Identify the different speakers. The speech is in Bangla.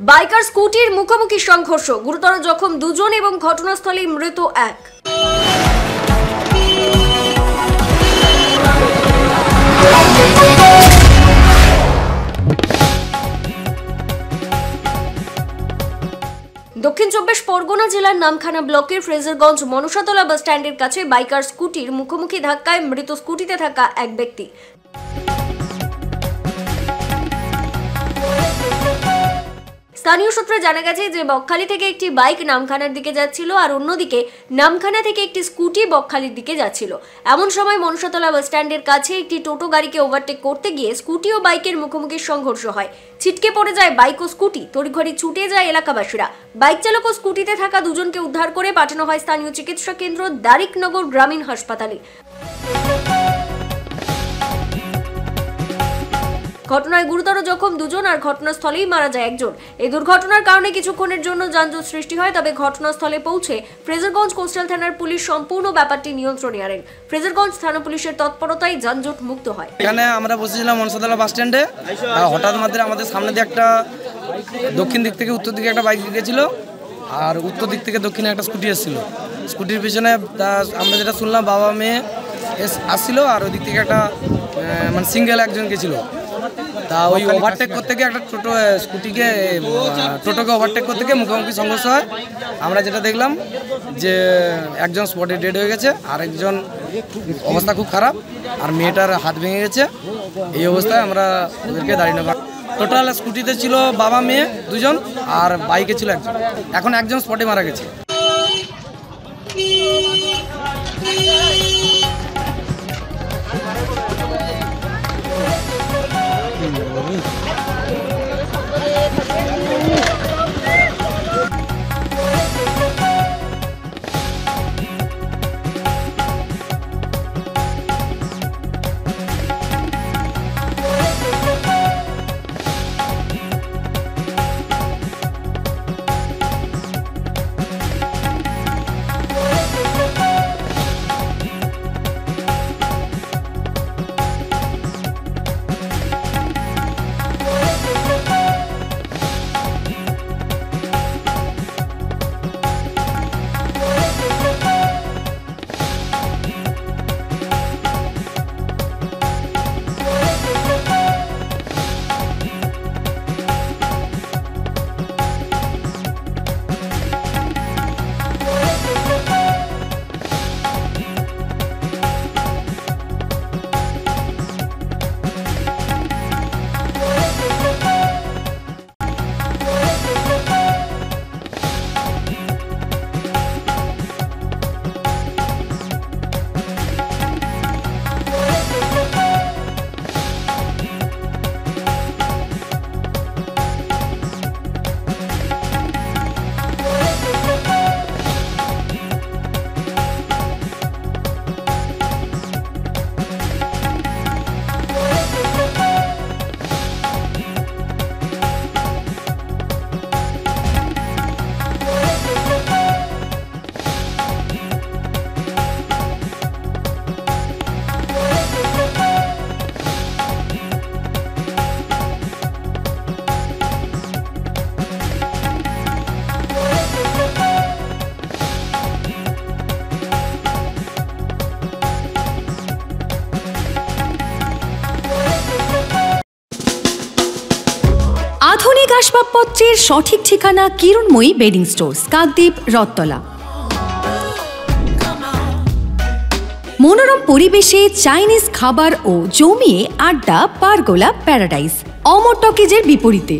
Speaker 1: বাইক আর স্কুটির মুখোমুখি সংঘর্ষ, গুরুতর জখম দুজন এবং ঘটনাস্থলেই মৃত এক। দক্ষিণ চব্বিশ পরগনা জেলার নামখানা ব্লকের ফ্রেজারগঞ্জ মনসাতলা বাস স্ট্যান্ডের কাছে বাইক আর স্কুটির মুখোমুখি ধাক্কায় মৃত স্কুটিতে থাকা এক ব্যক্তি। স্থানীয় সূত্রে জানা গেছে যে বকখালি থেকে একটি বাইক নামখানার দিকে যাচ্ছিল আর অন্যদিকে নামখানা থেকে একটি স্কুটি বকখালির দিকে যাচ্ছিল। এমন সময় মনসাতলা বাস স্ট্যান্ডের কাছে একটি টোটো গাড়িকে ওভারটেক করতে গিয়ে স্কুটি ও বাইকের মুখোমুখি সংঘর্ষ হয়। ছিটকে পড়ে যায় বাইক ও স্কুটি, তড়িঘড়ি ছুটে যায় এলাকাবাসীরা। বাইক চালক ও স্কুটিতে থাকা দুজনকে উদ্ধার করে পাঠানো হয় স্থানীয় চিকিৎসা কেন্দ্র দারিকনগর গ্রামীণ হাসপাতালে। ঘটনায় গুরুতর জখম দুজন আর ঘটনাস্থলেই মারা যায় একজন। এই দুর্ঘটনার কারণে কিছুক্ষণের জন্য যানজট সৃষ্টি হয়, তবে ঘটনাস্থলে পৌঁছে ফ্রেজারগঞ্জ কোস্টাল থানার পুলিশ সম্পূর্ণ ব্যাপারটি নিয়ন্ত্রণে আনেন। ফ্রেজারগঞ্জ থানা পুলিশের তৎপরতায় যানজট মুক্ত হয়।
Speaker 2: এখানে আমরা বসেছিলাম মনসাতলা বাস স্ট্যান্ডে, হঠাৎ মাত্র আমাদের সামনে দিয়ে একটা দক্ষিণ দিক থেকে উত্তর দিকে একটা বাইক গেছিল আর উত্তর দিক থেকে দক্ষিণে একটা স্কুটি এসেছিল। স্কুটির পিছনে আমরা যেটা শুনলাম বাবা মেয়ে আসছিল আর ওই দিক থেকে একটা মানে সিঙ্গেল একজন গেছিল। তা ওই ওভারটেক করতে গিয়ে একটা টোটোকে ওভারটেক করতে গিয়ে মুখোমুখি সংঘর্ষ হয়। আমরা যেটা দেখলাম যে একজন স্পটে ডেড হয়ে গেছে, আর একজন অবস্থা খুব খারাপ, আর মেয়েটার হাত ভেঙে গেছে। এই অবস্থায় আমরা ওদেরকে দাঁড়িয়ে নেব। টোটাল স্কুটিতে ছিল বাবা মেয়ে দুজন আর বাইকে ছিল একজন। এখন একজন স্পটে মারা গেছে।
Speaker 3: আধুনিক আসবাবপত্রের সঠিক ঠিকানা কিরণময়ী বেডিং স্টোর্স, কাকদ্বীপ, রথতলা। মনোরম পরিবেশে চাইনিজ খাবার ও জমিয়ে আড্ডা পারগোলা প্যারাডাইস, অমর টকিজের বিপরীতে।